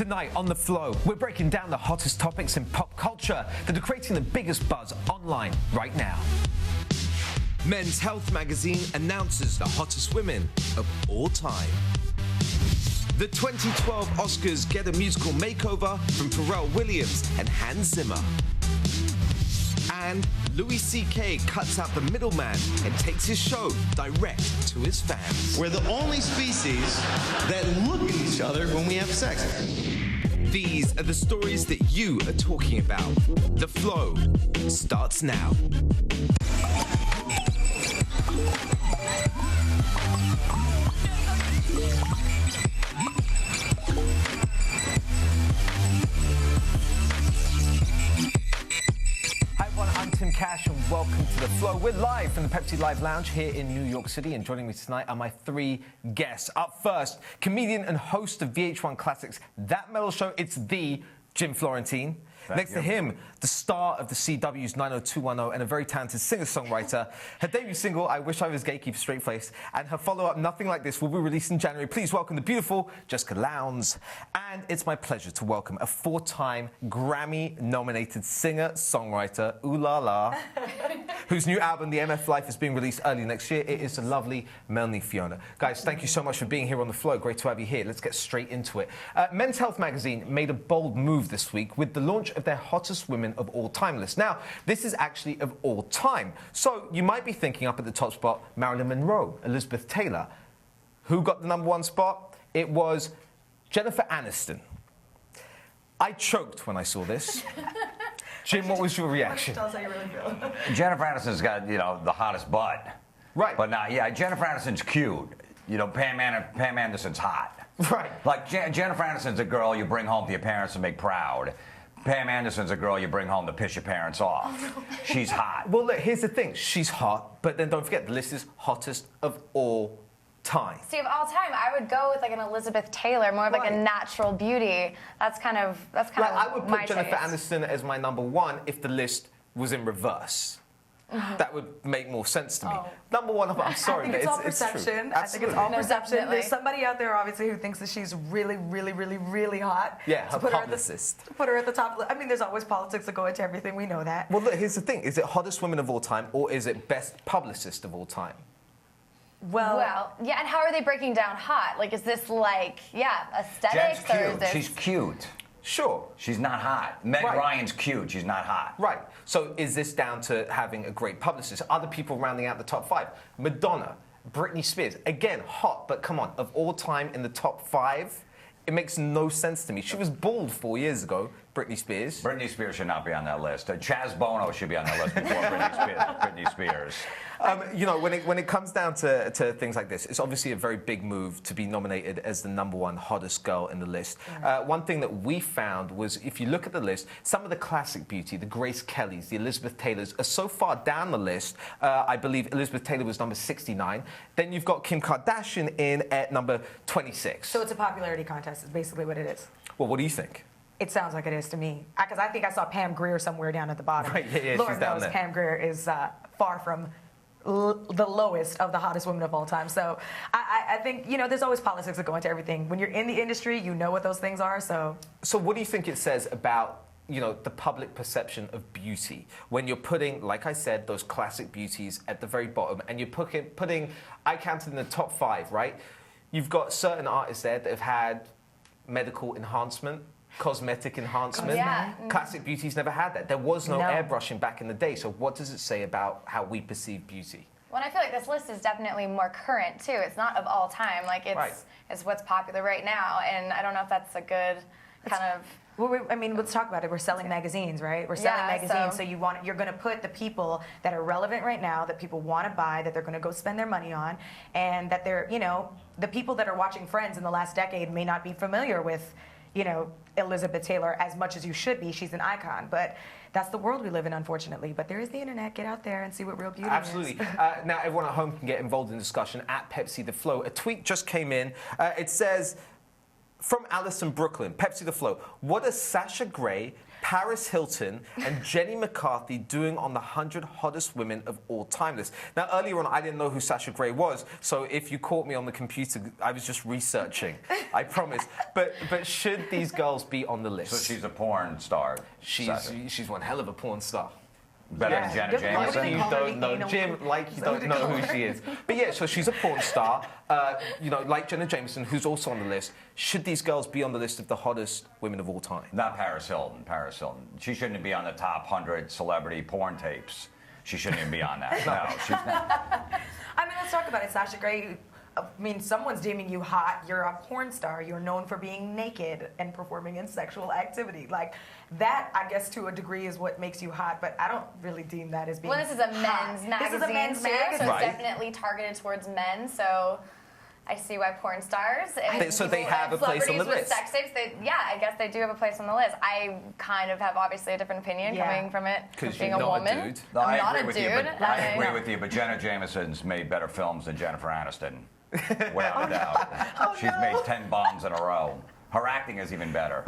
Tonight on The Flow, we're breaking down the hottest topics in pop culture that are creating the biggest buzz online right now. Men's Health magazine announces the hottest women of all time. The 2012 Oscars get a musical makeover from Pharrell Williams and Hans Zimmer. And Louis C.K. cuts out the middleman and takes his show direct to his fans. We're the only species that look at each other when we have sex. These are the stories that you are talking about. The Flow starts now. Cash and welcome to The Flow. We're live from the Pepsi Live Lounge here in New York City, and joining me tonight are my three guests. Up first, comedian and host of VH1 Classics That Metal Show, it's the Jim Florentine. Next to him, the star of the CW's 90210 and a very talented singer-songwriter. Her debut single, I Wish I Was Gay, keeps straight face, and her follow-up, Nothing Like This, will be released in January. Please welcome the beautiful Jessica Lowndes. And it's my pleasure to welcome a four-time Grammy-nominated singer-songwriter, ooh la la, whose new album, The MF Life, is being released early next year. It is the lovely Melanie Fiona. Guys, thank you so much for being here on The Flow. Great to have you here. Let's get straight into it. Men's Health magazine made a bold move this week with the launch of their hottest women of all time list. Now, this is actually of all time. So you might be thinking up at the top spot, Marilyn Monroe, Elizabeth Taylor. Who got the #1 spot? It was Jennifer Aniston. I choked when I saw this. Jim, what was your reaction? Tell us how you really feel. Jennifer Aniston's got, the hottest butt. Right. But now, yeah, Jennifer Aniston's cute. Pam Anderson's hot. Right. Like, Jennifer Aniston's a girl you bring home to your parents to make proud. Pam Anderson's a girl you bring home to piss your parents off. Oh, no. She's hot. Well, look, here's the thing. She's hot, but then don't forget, the list is hottest of all time. See, of all time, I would go with like an Elizabeth Taylor, more of like a natural beauty. That's kind of I would my put Jennifer taste. Aniston as my #1 if the list was in reverse. That would make more sense to me. #1, I'm sorry, I think it's all true. perception. I think it's all perception. There's somebody out there, obviously, who thinks that she's really, really, really, really hot. Yeah, her put publicist. Put her at the top. I mean, there's always politics that go into everything. We know that. Well, look, here's the thing. Is it hottest women of all time, or is it best publicist of all time? Well, yeah, and how are they breaking down hot? Like, is this like, aesthetics? Jen's cute. Or is this... She's cute. Sure. She's not hot. Meg Ryan's cute. She's not hot. Right. So is this down to having a great publicist? Other people rounding out the top 5. Madonna, Britney Spears. Again, hot, but come on. Of all time in the top 5, it makes no sense to me. She was bald 4 years ago, Britney Spears. Britney Spears should not be on that list. Chaz Bono should be on that list before Britney Spears. When it comes down to things like this, it's obviously a very big move to be nominated as the #1 hottest girl in the list. One thing that we found was, if you look at the list, some of the classic beauty, the Grace Kellys, the Elizabeth Taylors, are so far down the list. I believe Elizabeth Taylor was number 69. Then you've got Kim Kardashian in at number 26. So it's a popularity contest, is basically what it is. Well, what do you think? It sounds like it is to me. Because I think I saw Pam Grier somewhere down at the bottom. Right, yeah, Lord she's down knows there. Pam Grier is far from the lowest of the hottest women of all time. So I think, there's always politics that go into everything. When you're in the industry, you know what those things are, so... So what do you think it says about, the public perception of beauty when you're putting, like I said, those classic beauties at the very bottom, and you're putting I counted in the top 5, right? You've got certain artists there that have had medical enhancement, cosmetic enhancement. Yeah. Classic beauty's never had that. There was no airbrushing back in the day. So what does it say about how we perceive beauty? Well, I feel like this list is definitely more current, too. It's not of all time. Like, it's what's popular right now. And I don't know if that's a good kind of... Well, let's talk about it. We're selling magazines, right? We're selling magazines, so you're going to put the people that are relevant right now, that people want to buy, that they're going to go spend their money on, and that they're, the people that are watching Friends in the last decade may not be familiar with, Elizabeth Taylor as much as you should be. She's an icon, but that's the world we live in, unfortunately. But there is the internet. Get out there and see what real beauty Absolutely. is. Now, everyone at home can get involved in discussion at Pepsi The Flow. A tweet just came in. It says... From Alice in Brooklyn, Pepsi the Flow. What are Sasha Grey, Paris Hilton, and Jenny McCarthy doing on the 100 hottest women of all time list? Now, earlier on, I didn't know who Sasha Grey was, so if you caught me on the computer, I was just researching. I promise. But should these girls be on the list? So she's a porn star. She's one hell of a porn star. Better than Janet Jameson. You don't know, Jim, like you don't know who she is. But yeah, so she's a porn star, like Janet Jameson, who's also on the list. Should these girls be on the list of the hottest women of all time? Not Paris Hilton. Paris Hilton. She shouldn't be on the top 100 celebrity porn tapes. She shouldn't even be on that. No, she's not. I mean, let's talk about it. Sasha Grey, I mean, someone's deeming you hot. You're a porn star. You're known for being naked and performing in sexual activity. Like, that, I guess, to a degree is what makes you hot, but I don't really deem that as being Well, this is a men's magazine, This is a men's too, magazine. so it's Right. definitely targeted towards men, so I see why porn stars and So they people have and a place on the celebrities with list. sex tapes, I guess they do have a place on the list. I kind of have obviously a different opinion coming from it, 'Cause being you're a not a woman. dude. No, I'm I not agree a with dude. you, but I agree with you, but Janet Jameson's made better films than Jennifer Aniston. Without a doubt. She's made 10 bombs in a row. Her acting is even better.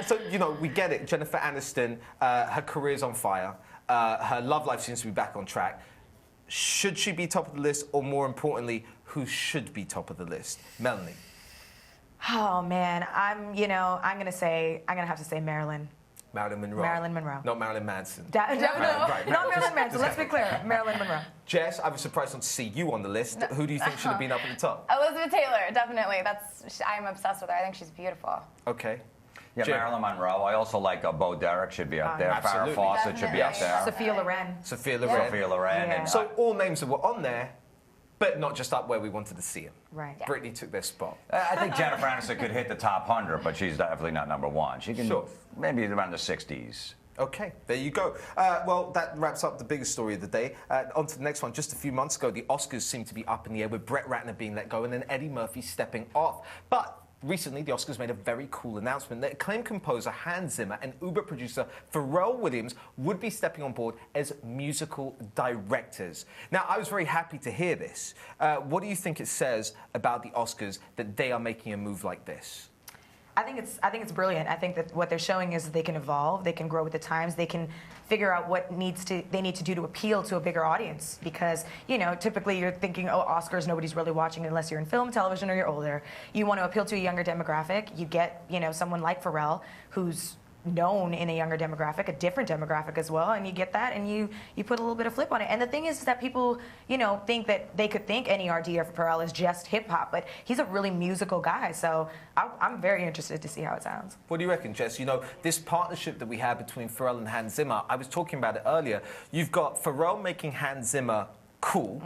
So, we get it. Jennifer Aniston, her career's on fire. Her love life seems to be back on track. Should she be top of the list, or more importantly, who should be top of the list? Melanie. Oh man, I'm gonna have to say Marilyn. Marilyn Monroe. Marilyn Monroe. Not Marilyn Manson. No, Right, not Marilyn Manson. just Let's be clear, Marilyn Monroe. Jess, I was surprised not to see you on the list. Who do you think should have been up at the top? Elizabeth Taylor, definitely. I'm obsessed with her. I think she's beautiful. Okay. Yeah, Jim. Marilyn Monroe. I also like Bo Derek should be up there. Farrah Absolutely. Fawcett should be up there. Sophia Loren. Sophia Loren. Sophia Loren. Yeah. And, So all names that were on there, but not just up where we wanted to see them. Right. Yeah. Brittany took their spot. I think Jennifer Aniston could hit the top 100, but she's definitely not number one. She can Sure. maybe around the 60s. Okay, there you go. Well, that wraps up the biggest story of the day. On to the next one. Just a few months ago, the Oscars seemed to be up in the air with Brett Ratner being let go and then Eddie Murphy stepping off. But recently, the Oscars made a very cool announcement that acclaimed composer Hans Zimmer and Uber producer Pharrell Williams would be stepping on board as musical directors. Now, I was very happy to hear this. What do you think it says about the Oscars that they are making a move like this? I think it's brilliant. I think that what they're showing is that they can evolve, they can grow with the times, they can figure out what they need to do to appeal to a bigger audience. Because typically you're thinking, oh, Oscars, nobody's really watching it unless you're in film, television, or you're older. You want to appeal to a younger demographic. You get someone like Pharrell, who's known in a younger demographic, a different demographic as well, and you get that, and you put a little bit of flip on it. And the thing is that people, think that they could think n.e.r.d. or Pharrell is just hip hop, but he's a really musical guy. So I'm very interested to see how it sounds. What do you reckon, Jess? This partnership that we have between Pharrell and Hans Zimmer, I was talking about it earlier. You've got Pharrell making Hans Zimmer cool,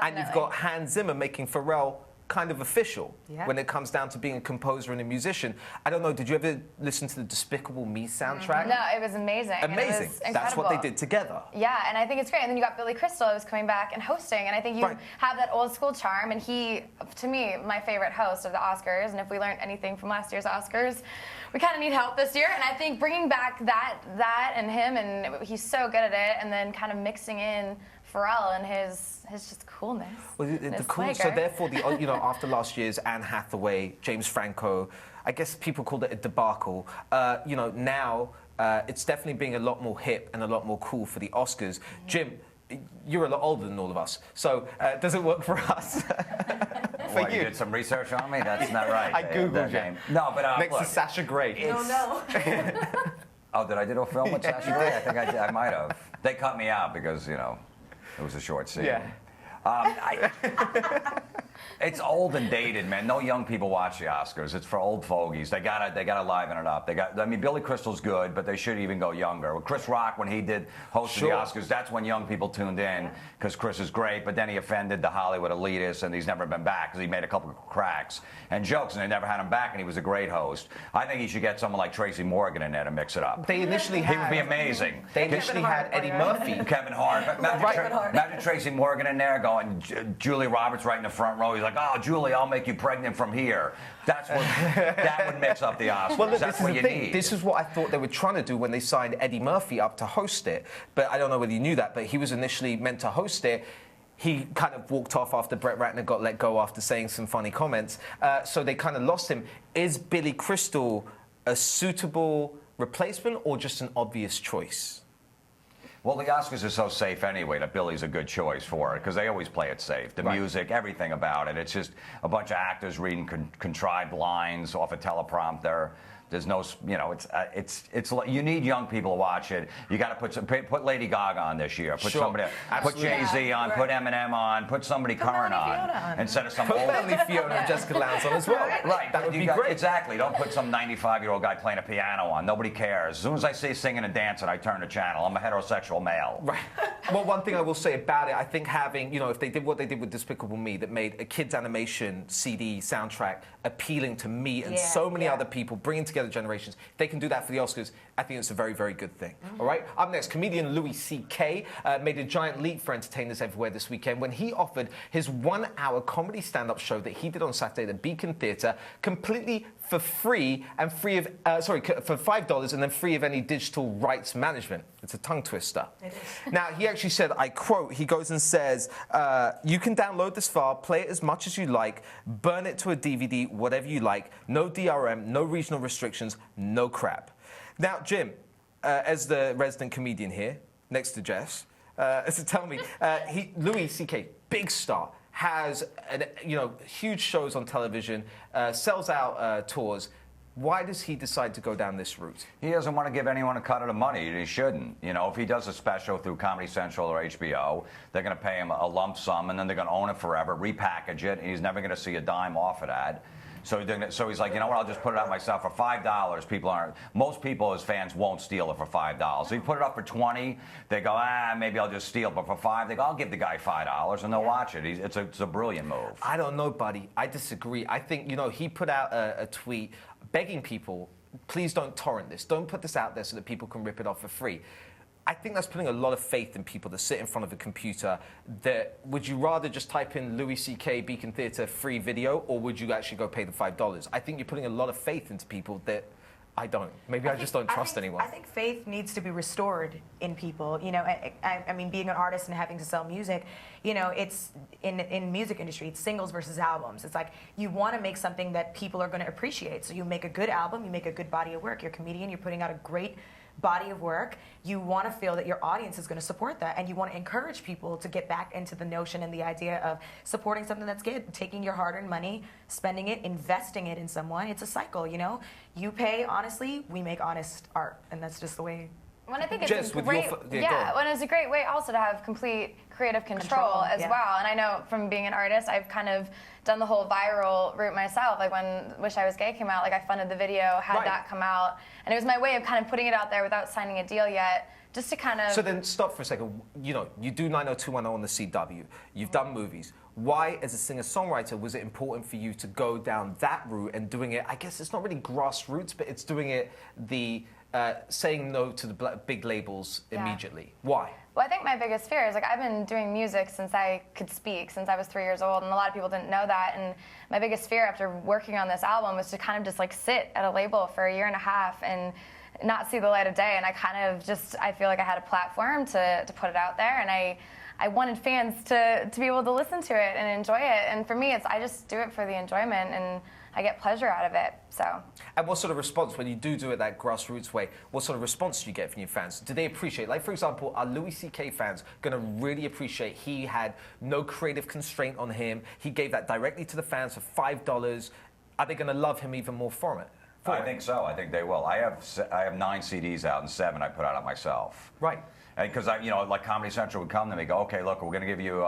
and you've got Hans Zimmer making Pharrell kind of official when it comes down to being a composer and a musician. I don't know, did you ever listen to the Despicable Me soundtrack? No, it was amazing. Amazing. It was That's what they incredible. did together. Yeah, and I think it's great. And then you got Billy Crystal, who's coming back and hosting, and I think you have that old school charm. And he, to me, my favorite host of the Oscars. And if we learned anything from last year's Oscars, we kind of need help this year. And I think bringing back that and him, and he's so good at it, and then kind of mixing in Pharrell and his just coolness. Well, the cool. So therefore, after last year's Anne Hathaway, James Franco, I guess people called it a debacle. Now it's definitely being a lot more hip and a lot more cool for the Oscars. Jim, you're a lot older than all of us, so does it work for us? You did some research on me? That's not right. I googled you. No, but next look, to Sasha Grey. No. Oh, did I do a film with Sasha Grey? I think I did. I might have. They cut me out because it was a short scene. Yeah. It's old and dated, man. No young people watch the Oscars. It's for old fogies. They gotta liven it up. Billy Crystal's good, but they should even go younger. Well, Chris Rock, when he did host the Oscars, that's when young people tuned in because Chris is great. But then he offended the Hollywood elitists, and he's never been back because he made a couple of cracks and jokes, and they never had him back. And he was a great host. I think he should get someone like Tracy Morgan in there to mix it up. They initially He would be amazing. They initially had Eddie Murphy. Kevin Hart. Imagine Tracy Morgan in there going, Julia Roberts right in the front row. He's like, oh, Julie, I'll make you pregnant from here. That would mix up the Oscars. Well, look, That's this is what the you thing. need. This is what I thought they were trying to do when they signed Eddie Murphy up to host it. But I don't know whether you knew that, but he was initially meant to host it. he kind of walked off after Brett Ratner got let go after saying some funny comments. So they kind of lost him. Is Billy Crystal a suitable replacement or just an obvious choice? Well, the Oscars are so safe anyway that Billy's a good choice for it because they always play it safe. The music, everything about it. It's just a bunch of actors reading contrived lines off a teleprompter. There's no, you know, it's you need young people to watch it. You got to put Lady Gaga on this year. Put somebody, put Jay-Z on, put Eminem on, put somebody current on, instead of some put old. Melanie Fiona and Jessica Lange on as well. Right, that would be great. Exactly. Don't put some 95-year-old guy playing a piano on. Nobody cares. As soon as I see singing and dancing, I turn the channel. I'm a heterosexual male. Right. Well, one thing I will say about it, I think having, you know, if they did what they did with Despicable Me, that made a kids animation CD soundtrack appealing to me and so many other people, bringing together generations. If they can do that for the Oscars, I think it's a very, very good thing. All right. Up next, comedian Louis C.K. Made a giant leap for entertainers everywhere this weekend when he offered his 1-hour comedy stand-up show that he did on Saturday at the Beacon Theatre completely for free and free of, for $5 and then free of any digital rights management. It's a tongue twister. It is. Now, he actually said, I quote, he goes and says, you can download this file, play it as much as you like, burn it to a DVD, whatever you like, no DRM, no regional restrictions, no crap. Now, Jim, as the resident comedian here, next to Jess, so tell me, Louis C.K., big star, has huge shows on television, sells out tours. Why does he decide to go down this route? He doesn't want to give anyone a cut of the money, and he shouldn't. You know, if he does a special through Comedy Central or HBO, they're going to pay him a lump sum, and then they're going to own it forever, repackage it, and he's never going to see a dime off of that. So he's like, you know what, I'll just put it out myself for $5. Most people, his fans, won't steal it for $5. So you put it up for $20, they go, maybe I'll just steal it. But for $5, they go, I'll give the guy $5, and they'll watch it. It's a brilliant move. I don't know, buddy. I disagree. I think, he put out a tweet begging people, please don't torrent this. Don't put this out there so that people can rip it off for free. I think that's putting a lot of faith in people that sit in front of a computer. Would you rather just type in Louis C.K. Beacon Theatre free video, or would you actually go pay the $5? I think you're putting a lot of faith into people that I don't. Maybe I just don't trust anyone. I think faith needs to be restored in people. I mean, being an artist and having to sell music, it's in music industry, it's singles versus albums. It's like you want to make something that people are going to appreciate. So you make a good album, you make a good body of work. You're a comedian, you're putting out a great body of work. You want to feel that your audience is going to support that, and you want to encourage people to get back into the notion and the idea of supporting something that's good, taking your hard-earned money, spending it, investing it in someone. It's a cycle, You pay honestly, we make honest art, and that's just the way. When I think it's a great, when it's a great way also to have complete creative control as well. And I know from being an artist, I've kind of done the whole viral route myself. Like when Wish I Was Gay came out, like I funded the video, had that come out, and it was my way of kind of putting it out there without signing a deal yet, just to kind of. So then stop for a second. You do 90210 on the CW. You've done movies. Why, as a singer-songwriter, was it important for you to go down that route and doing it? I guess it's not really grassroots, but it's doing it saying no to the big labels immediately. Why? Well, I think my biggest fear is, I've been doing music since I could speak, since I was 3 years old, and a lot of people didn't know that. And my biggest fear after working on this album was to kind of just, sit at a label for a year and a half and not see the light of day. And I feel like I had a platform to put it out there, and I wanted fans to be able to listen to it and enjoy it. And for me, I just do it for the enjoyment, and I get pleasure out of it. So. And what sort of response, when you do it that grassroots way, what sort of response do you get from your fans? Do they appreciate, for example, are Louis C.K. fans going to really appreciate he had no creative constraint on him, he gave that directly to the fans for $5? Are they going to love him even more for it? I think so. I think they will. I have 9 CDs out and 7 I put out myself. Right. Because like Comedy Central would come to me and go, okay, look, we're going to give you,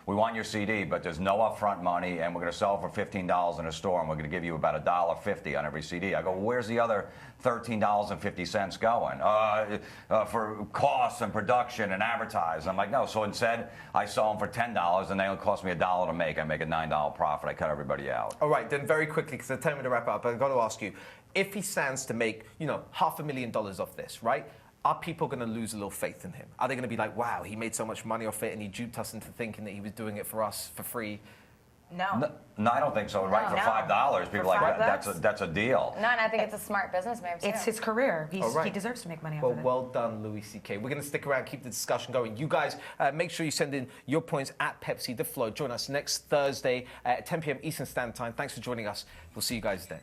we want your CD, but there's no upfront money, and we're going to sell it for $15 in a store, and we're going to give you about $1.50 on every CD. I go, well, where's the other $13.50 going? For costs and production and advertising. I'm like, no. So instead, I sell them for $10, and they only cost me $1 to make. I make a $9 profit. I cut everybody out. All right, then very quickly, because they're telling me to wrap up, I've got to ask you, if he stands to make, $500,000 off this, right? Are people going to lose a little faith in him? Are they going to be like, wow, he made so much money off it and he duped us into thinking that he was doing it for us for free? No. No, I don't think so. Right, for No. $5, For people like $5? that's a deal. No, and I think it's a smart business move, too. It's his career. All right. He deserves to make money off Well, of it. well done, Louis C.K. We're going to stick around, keep the discussion going. You guys, make sure you send in your points at Pepsi The Flow. Join us next Thursday at 10 p.m. Eastern Standard Time. Thanks for joining us. We'll see you guys then.